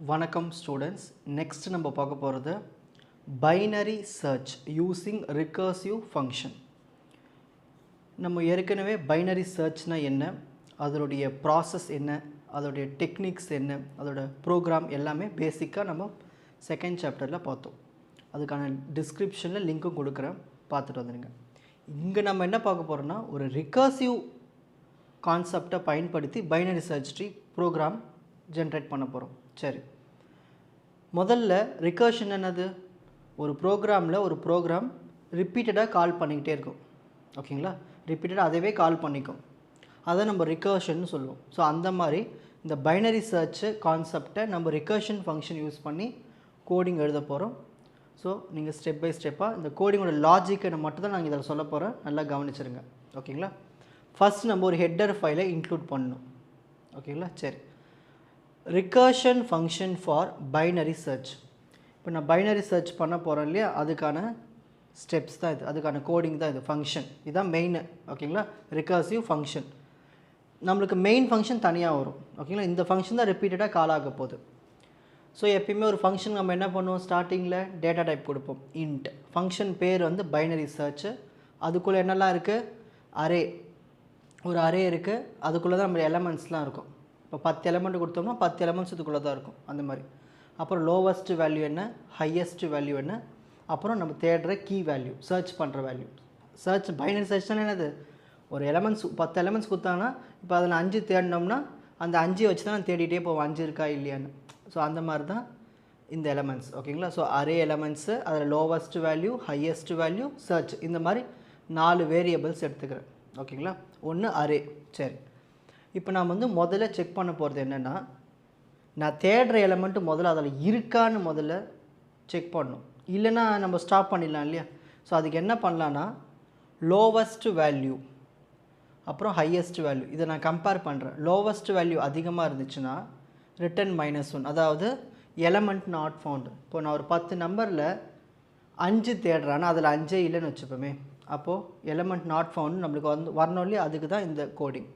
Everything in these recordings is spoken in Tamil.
வணக்கம் ஸ்டூடெண்ட்ஸ். நெக்ஸ்ட் நம்ம பார்க்க போகிறது binary search using recursive function. நம்ம ஏற்கனவே பைனரி சர்ச்னால் என்ன, அதோடைய ப்ராசஸ் என்ன, அதோடைய டெக்னிக்ஸ் என்ன, அதோட ப்ரோக்ராம் எல்லாமே பேசிக்காக நம்ம செகண்ட் சாப்டரில் பார்த்தோம். அதுக்கான டிஸ்கிரிப்ஷனில் லிங்க்கும் கொடுக்குறேன், பார்த்துட்டு வந்துடுங்க. இங்கே நம்ம என்ன பார்க்க போகிறோம்னா, ஒரு ரிகர்சிவ் கான்செப்டை பயன்படுத்தி binary search tree program generate பண்ண போகிறோம். சரி, முதல்ல ரிகர்ஷன் என்னது? ஒரு ப்ரோக்ராமில் ஒரு ப்ரோக்ராம் ரிப்பீட்டடாக கால் பண்ணிக்கிட்டே இருக்கும். ஓகேங்களா, ரிப்பீட்டடாக அதவே கால் பண்ணிக்கும், அதை நம்ம ரிகர்ஷன் சொல்லுவோம். ஸோ அந்த மாதிரி இந்த பைனரி சர்ச் கான்செப்டை நம்ம ரிகர்ஷன் ஃபங்க்ஷன் யூஸ் பண்ணி கோடிங் எழுத போகிறோம். ஸோ நீங்கள் ஸ்டெப் பை ஸ்டெப்பாக இந்த கோடிங்கோட லாஜிக்கை மட்டும் தான் நாங்கள் இதில் சொல்ல போகிறேன், நல்லா கவனிச்சிருங்க. ஓகேங்களா, ஃபஸ்ட் நம்ம ஒரு ஹெட்டர் ஃபைலை இன்க்ளூட் பண்ணணும். ஓகேங்களா, சரி. Recursion function for binary search. இப்போ நான் பைனரி சர்ச் பண்ண போகிறேன் இல்லையா, அதுக்கான ஸ்டெப்ஸ் தான் இது, அதுக்கான கோடிங் தான் இது, ஃபங்க்ஷன் இதுதான் மெயின். ஓகேங்களா, ரிகர்சிவ் ஃபங்க்ஷன். நம்மளுக்கு மெயின் ஃபங்க்ஷன் தனியாக வரும். ஓகேங்களா, இந்த ஃபங்க்ஷன் தான் ரிப்பீட்டடாக கால் ஆக போகுது. ஸோ எப்பயுமே ஒரு ஃபங்க்ஷன் நம்ம என்ன பண்ணுவோம், ஸ்டார்டிங்கில் டேட்டா டைப் கொடுப்போம், இன்ட். ஃபங்க்ஷன் பேர் வந்து பைனரி சர்ச்சு. அதுக்குள்ளே என்னெல்லாம் இருக்குது, அரே, ஒரு அரே இருக்குது, அதுக்குள்ளே தான் நம்ம எலமெண்ட்ஸ்லாம் இருக்கும். இப்போ 10 எலமெண்ட் கொடுத்தோம்னா 10 எலமெண்ட்ஸ் இதுக்குள்ளே தான் இருக்கும், அந்த மாதிரி. அப்புறம் லோவஸ்ட் வேல்யூ என்ன, ஹையஸ்ட் வேல்யூ என்ன, அப்புறம் நம்ம தேடுற கீ வேல்யூ, சர்ச் பண்ணுற வேல்யூ. சர்ச் பைனரி சர்ச்னால் என்னது, ஒரு எலமெண்ட்ஸ் 10 எலமெண்ட்ஸ் கொடுத்தாங்கன்னா இப்போ அதில் 5 தேடினோம்னா அந்த 5 வச்சு தான் நான் தேடிட்டே போவோம், 5 இருக்கா இல்லையான்னு. ஸோ அந்த மாதிரி தான் இந்த எலமெண்ட்ஸ். ஓகேங்களா, ஸோ அரே எலமெண்ட்ஸு, அதில் lowest value, highest value, search, இந்த மாதிரி 4 வேரியபிள்ஸ் எடுத்துக்கிறேன். ஓகேங்களா, ஒன்று அரே. சரி, இப்போ நான் வந்து முதல்ல செக் பண்ண போகிறது என்னென்னா, நான் தேடுற எலமெண்ட்டு முதல்ல அதில் இருக்கான்னு முதல்ல செக் பண்ணணும், இல்லைன்னா நம்ம ஸ்டாப் பண்ணிடலாம் இல்லையா. ஸோ அதுக்கு என்ன பண்ணலான்னா, லோவஸ்ட் வேல்யூ அப்புறம் ஹையஸ்ட் வேல்யூ, இதை நான் கம்பேர் பண்ணுறேன். லோவஸ்ட் வேல்யூ அதிகமாக இருந்துச்சுன்னா ரிட்டன் -1, அதாவது எலமெண்ட் நாட் ஃபவுண்டு. இப்போ நான் ஒரு 10 நம்பரில் 5 தேடுறேன்னா அதில் 5 இல்லைன்னு வச்சுப்போமே, அப்போது எலமெண்ட் நாட் ஃபவுண்டு நம்மளுக்கு வந்து வரணும் இல்லையா, அதுக்கு தான் இந்த கோடிங்.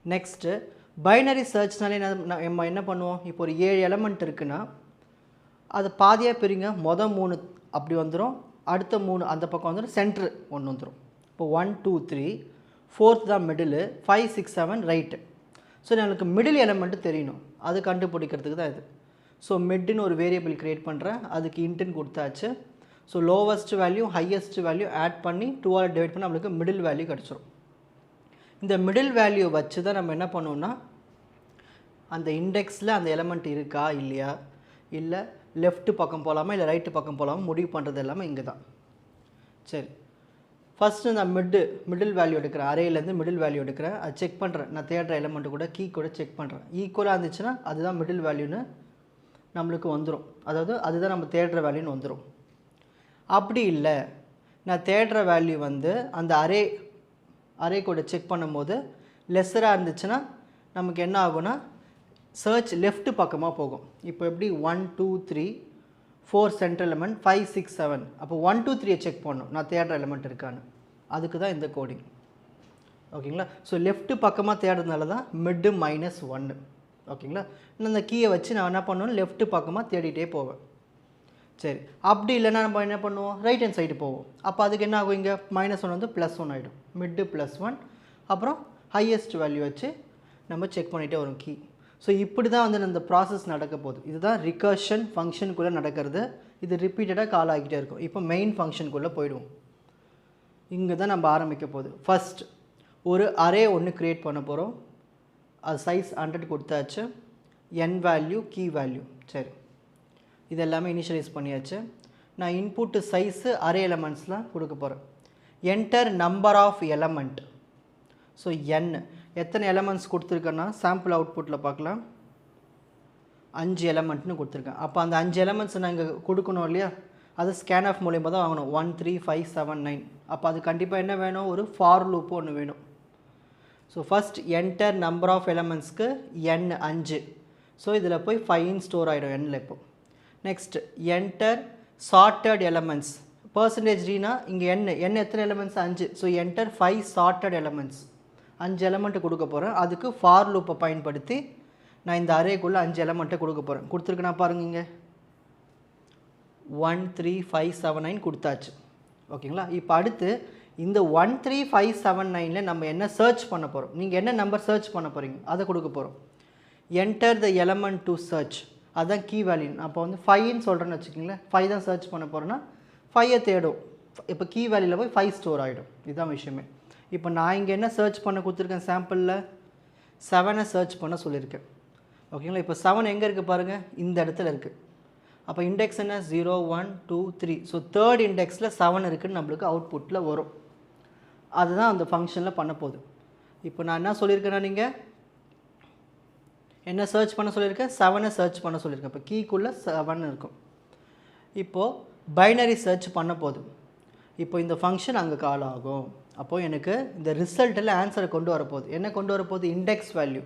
நெக்ஸ்ட்டு பைனரி சர்ச்னாலே நம்ம என்ன பண்ணுவோம், இப்போ ஒரு 7 எலமெண்ட் இருக்குன்னா அது பாதியாக பிரிங்க, மொதல் 3 அப்படி வந்துடும், அடுத்த 3 அந்த பக்கம் வந்துடும், சென்ட்ரு 1 வந்துடும். இப்போ 1 2 3, 4th தான் மிடிலு, 5 6 7 ரைட்டு. ஸோ எனக்கு மிடில் எலமெண்ட்டு தெரியணும், அது கண்டுபிடிக்கிறதுக்கு தான் இது. ஸோ மிட்டுன்னு ஒரு வேரியபிள் க்ரியேட் பண்ணுறேன், அதுக்கு இன்ட்டுன்னு கொடுத்தாச்சு. So lowest value highest value add பண்ணி 2ஆல் டிவைட் பண்ணி நம்மளுக்கு மிடில் வேல்யூ கிடச்சிரும். இந்த மிடில் வேல்யூ வச்சு தான் நம்ம என்ன பண்ணுவோம்னா, அந்த இண்டெக்ஸில் அந்த எலமெண்ட் இருக்கா இல்லையா, இல்லை லெஃப்ட் பக்கம் போகலாமா இல்லை ரைட்டு பக்கம் போகலாமா முடிவு பண்ணுறது எல்லாமே இங்கே தான். சரி, ஃபஸ்ட்டு நான் மிடில் வேல்யூ எடுக்கிறேன், அரேலேருந்து மிடில் வேல்யூ எடுக்கிறேன், அது செக் பண்ணுறேன். நான் தேடுற எலமெண்ட்டு கூட கீ கூட செக் பண்ணுறேன், ஈக்குவலாக இருந்துச்சுன்னா அதுதான் மிடில் வேல்யூன்னு நம்மளுக்கு வந்துடும், அதாவது அதுதான் நம்ம தேடுற வேல்யூன்னு வந்துடும். அப்படி இல்லை, நான் தேடுற வேல்யூ வந்து அந்த அரே கூட செக் பண்ணும்போது லெஸ்ஸராக இருந்துச்சுன்னா நமக்கு என்ன ஆகும்னா, சர்ச் லெஃப்ட் பக்கமாக போகும். இப்போ எப்படி 1 2 3 4 சென்ட்ரல் எலமெண்ட், 5 6 7, அப்போ 1 2 3 செக் பண்ணணும் நான் தேடுற எலமெண்ட் இருக்கான்னு, அதுக்கு தான் இந்த கோடிங். ஓகேங்களா, ஸோ லெஃப்ட் பக்கமாக தேடுறதுனால தான் மிட்டு -1. ஓகேங்களா, இன்னும் அந்த கீயை வச்சு நான் என்ன பண்ணுவேன், லெஃப்ட் பக்கமாக தேடிட்டே போவேன். சரி, அப்படி இல்லைன்னா நம்ம என்ன பண்ணுவோம், ரைட் ஹேண்ட் சைடு போவோம். அப்போ அதுக்கு என்ன ஆகும், இங்கே -1 வந்து +1 ஆகிடும், மிட்டு +1, அப்புறம் ஹையஸ்ட் வேல்யூ வச்சு நம்ம செக் பண்ணிகிட்டே வரும் கீ. ஸோ இப்படி தான் வந்து இந்த ப்ராசஸ் நடக்க போகுது. இதுதான் ரிகர்ஷன் ஃபங்க்ஷனுக்குள்ளே நடக்கிறது. இது ரிப்பீட்டடாக கால் ஆகிட்டே இருக்கும். இப்போ மெயின் ஃபங்க்ஷனுக்குள்ளே போயிடுவோம். இங்கே தான் நம்ம ஆரம்பிக்க போகுது. ஃபஸ்ட் ஒரு அரே ஒன்று க்ரியேட் பண்ண போகிறோம், அது சைஸ் 100 கொடுத்தாச்சு, என் வேல்யூ கீ வேல்யூ. சரி, இது எல்லாமே இனிஷியலைஸ் பண்ணியாச்சு. நான் இன்புட்டு சைஸு அரே எலமெண்ட்ஸ்லாம் கொடுக்க போகிறேன். Enter number of element. So எத்தனை எலமெண்ட்ஸ் கொடுத்துருக்கேன்னா சாம்பிள் அவுட்புட்டில் பார்க்கலாம், 5 எலமெண்ட்னு கொடுத்துருக்கேன். அப்போ அந்த 5 எலமெண்ட்ஸ் நான் இங்கே கொடுக்கணும் இல்லையா, அது ஸ்கேன் ஆஃப் மூலியமாக தான் வாங்கணும். 1 3 5 7 9. அப்போ அது கண்டிப்பாக என்ன வேணும், ஒரு ஃபார் லூப் ஒன்று வேணும். So first enter number of எலமெண்ட்ஸ்க்கு n 5. ஸோ இதில் போய் 5 ஸ்டோர் ஆகிடும் எண்ணில். இப்போ next enter sorted elements, %d இங்கே n எத்தனை elements 5. So enter 5 sorted elements, 5 element கொடுக்க போகிறேன். அதுக்கு ஃபார் லூப்பை பயன்படுத்தி நான் இந்த அரேக்குள்ளே 5 எலமெண்ட்டை கொடுக்க போகிறேன். கொடுத்துருக்கேன்னா பாருங்க, 1 3 5 7 9 கொடுத்தாச்சு. ஓகேங்களா? இப்போ அடுத்து இந்த 1 3 5 7 9ல் நம்ம என்ன சர்ச் பண்ண போகிறோம், நீங்கள் என்ன நம்பர் சர்ச் பண்ண போகிறீங்க அதை கொடுக்க போகிறோம். Enter the element to search, அதுதான் கீ வேல்யூ. அப்போ வந்து 5ன்னு சொல்கிறேன்னு வச்சுக்கிங்களேன், 5 தான் சர்ச் பண்ண போகிறேன்னா 5ஐ தேடும். இப்போ கீ வேல்யூவில் போய் 5 ஸ்டோர் ஆகிடும். இதுதான் விஷயமே. இப்போ நான் இங்கே என்ன சர்ச் பண்ண கொடுத்துருக்கேன், சாம்பிளில் 7ஐ சர்ச் பண்ண சொல்லியிருக்கேன். ஓகேங்களா? இப்போ 7 எங்கே இருக்குது பாருங்கள், இந்த இடத்துல இருக்குது. அப்போ இண்டெக்ஸ் என்ன, 0 1 2 3. ஸோ தேர்ட் இண்டெக்ஸில் 7 இருக்குதுன்னு நம்மளுக்கு அவுட்புட்டில் வரும். அதுதான் அந்த ஃபங்க்ஷனில் பண்ண போகுது. இப்போ நான் என்ன சொல்லியிருக்கேன்னா, நீங்கள் என்ன சர்ச் பண்ண சொல்லியிருக்கேன், 7ஐ சர்ச் பண்ண சொல்லியிருக்கேன். இப்போ கீக்குள்ளே 7 இருக்கும். இப்போது பைனரி சர்ச் பண்ண போகுது. இப்போ இந்த ஃபங்க்ஷன் அங்கே கால் ஆகும். அப்போது எனக்கு இந்த ரிசல்ட்டில் ஆன்சரை கொண்டு வரப்போகுது. என்ன கொண்டு வரப்போகுது, இண்டெக்ஸ் வேல்யூ.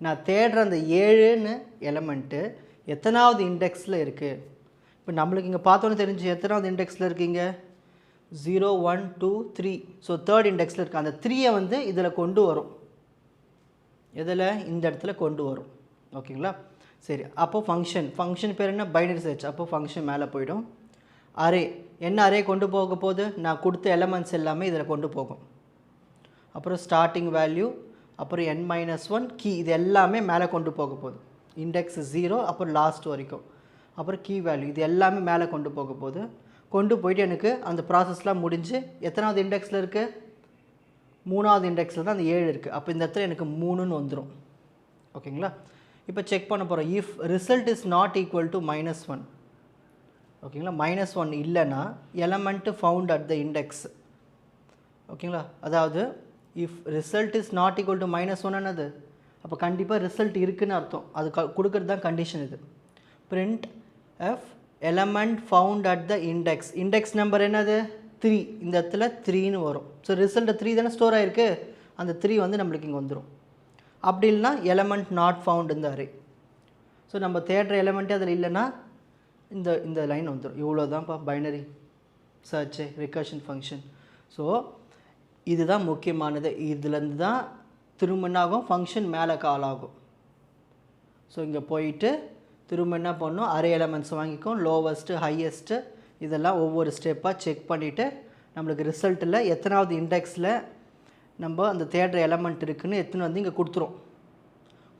நான் தேடுற அந்த 7ன்னு எலமெண்ட்டு எத்தனாவது இண்டெக்ஸில் இருக்குது. இப்போ நம்மளுக்கு இங்கே பார்த்தோன்னு தெரிஞ்சு எத்தனாவது இண்டெக்ஸில் இருக்கீங்க, 0 1 2 3. ஸோ தேர்ட் இண்டெக்ஸில் இருக்குது. அந்த 3ஐ வந்து இதில் கொண்டு வரும். இதில் இந்த இடத்துல கொண்டு வரும். ஓகேங்களா? சரி, அப்போது ஃபங்க்ஷன் பேர் என்ன, பைனரி சர்ச். அப்போது ஃபங்க்ஷன் மேலே போயிடும். அரே, என்ன அரே கொண்டு போக போகுது, நான் கொடுத்த எலமெண்ட்ஸ் எல்லாமே இதில் கொண்டு போகும். அப்புறம் ஸ்டார்டிங் வேல்யூ, அப்புறம் n-1 கீ, இது எல்லாமே மேலே கொண்டு போக போகுது. இண்டெக்ஸ் 0, அப்புறம் லாஸ்ட் வரைக்கும். அப்புறம் கீ வேல்யூ, இது எல்லாமே மேலே கொண்டு போக போகுது. கொண்டு போயிட்டு எனக்கு அந்த ப்ராசஸ்லாம் முடிஞ்சு எத்தனாவது இண்டெக்ஸில் இருக்குது, 3வது இண்டெக்ஸில் தான் அந்த 7 இருக்குது. அப்போ இந்த இடத்துல எனக்கு 3ன்னு வந்துடும். ஓகேங்களா? இப்போ செக் பண்ண போகிறோம். If result is not equal to -1. ஓகேங்களா? -1 இல்லைன்னா element found at the index. ஓகேங்களா? அதாவது if result is not equal to -1 என்னது, அப்போ கண்டிப்பாக ரிசல்ட் இருக்குதுன்னு அர்த்தம். அது கொடுக்குறது தான் கண்டிஷன். இது print F element found at the index. Index number என்னது, 3. இந்த இடத்துல 3ன்னு வரும். ஸோ ரிசல்ட்டு 3 தானே ஸ்டோர் ஆகிருக்கு, அந்த 3 வந்து நம்மளுக்கு இங்கே வந்துடும். அப்படி இல்லைனா எலமெண்ட் நாட் ஃபவுண்ட் இந்த அரே. ஸோ நம்ம தேடுற எலமெண்ட்டே அதில் இல்லைன்னா இந்த லைன் வந்துடும். இவ்வளோ தான்ப்பா binary church recursion function. So இதுதான் முக்கியமானது. இதுலேருந்து தான் திரும்ப என்ன ஆகும், ஃபங்க்ஷன் மேலே கால் ஆகும். ஸோ இங்கே போயிட்டு திரும்ப என்ன பண்ணணும், அரே எலமெண்ட்ஸ் வாங்கிக்கும், லோவஸ்ட்டு ஹையஸ்ட்டு இதெல்லாம் ஒவ்வொரு ஸ்டெப்பாக செக் பண்ணிவிட்டு நம்மளுக்கு ரிசல்ட்டில் எத்தனாவது இண்டெக்ஸில் நம்ம அந்த தேடுற எலமெண்ட் இருக்குதுன்னு எத்தனை வந்து இங்கே கொடுத்துரும்.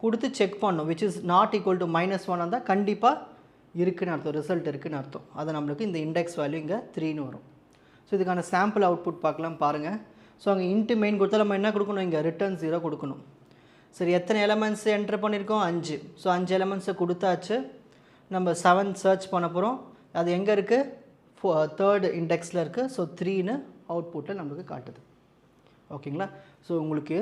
கொடுத்து செக் பண்ணணும். Which is not equal to -1 இருந்தால் கண்டிப்பாக இருக்குதுன்னு அர்த்தம், ரிசல்ட் இருக்குதுன்னு அர்த்தம். அதை நம்மளுக்கு இந்த இண்டெக்ஸ் வேல்யூ இங்கே 3ன்னு வரும். ஸோ இதுக்கான சாம்பிள் அவுட்புட் பார்க்கலாம் பாருங்கள். ஸோ அங்கே இன்ட்டு மெயின் கொடுத்தா நம்ம என்ன கொடுக்கணும், இங்கே ரிட்டர்ன் 0 கொடுக்கணும். சரி, எத்தனை எலமெண்ட்ஸ் என்ட்ரு பண்ணியிருக்கோம், 5. ஸோ 5 எலமெண்ட்ஸை கொடுத்தாச்சு. நம்ம 7 சர்ச் பண்ண போகிறோம். அது எங்கே இருக்குது, தேர்ட் இண்டெக்ஸில் இருக்குது. ஸோ 3ன்னு அவுட்புட்டில் நம்மளுக்கு காட்டுது. ஓகேங்களா? ஸோ உங்களுக்கு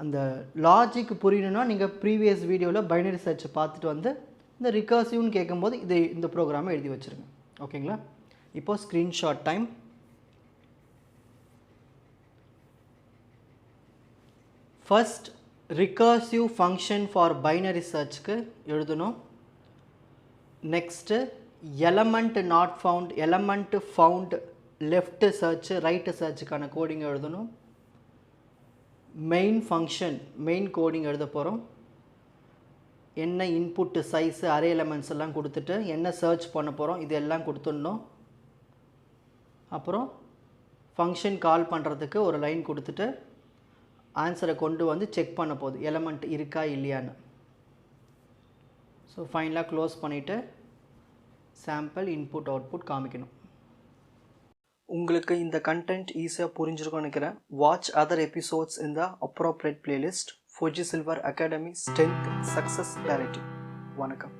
அந்த லாஜிக் புரியணுன்னா நீங்கள் ப்ரீவியஸ் வீடியோவில் பைனரி சர்ச்சை பார்த்துட்டு வந்து இந்த ரிகர்சிவ்னு கேட்கும்போது இந்த ப்ரோக்ராமை எழுதி வச்சுருங்க. ஓகேங்களா? இப்போது screenshot time. First recursive function for binary சர்ச்சுக்கு எழுதணும். Next element not found, element found left search right சர்ச்சுக்கான கோடிங் எழுதணும். மெயின் ஃபங்க்ஷன் மெயின் கோடிங் எழுத போகிறோம். என்ன இன்புட்டு சைஸு அரே எலமெண்ட்ஸ் எல்லாம் கொடுத்துட்டு என்ன சர்ச் பண்ண போகிறோம் இது எல்லாம் கொடுத்துடணும். அப்புறம் ஃபங்க்ஷன் கால் பண்ணுறதுக்கு ஒரு லைன் கொடுத்துட்டு ஆன்சரை கொண்டு வந்து செக் பண்ண போகுது எலமெண்ட் இருக்கா இல்லையான்னு. ஸோ ஃபைனலாக க்ளோஸ் பண்ணிவிட்டு சாம்பிள் இன்புட் அவுட்புட் காமிக்கணும். உங்களுக்கு இந்த கண்டென்ட் ஈஸியாக புரிஞ்சிருக்கும்னு நினைக்கிறேன். வாட்ச் அதர் எபிசோட்ஸ் இன் த appropriate playlist. Fuji Silver Academy Strength Success Clarity. வணக்கம்.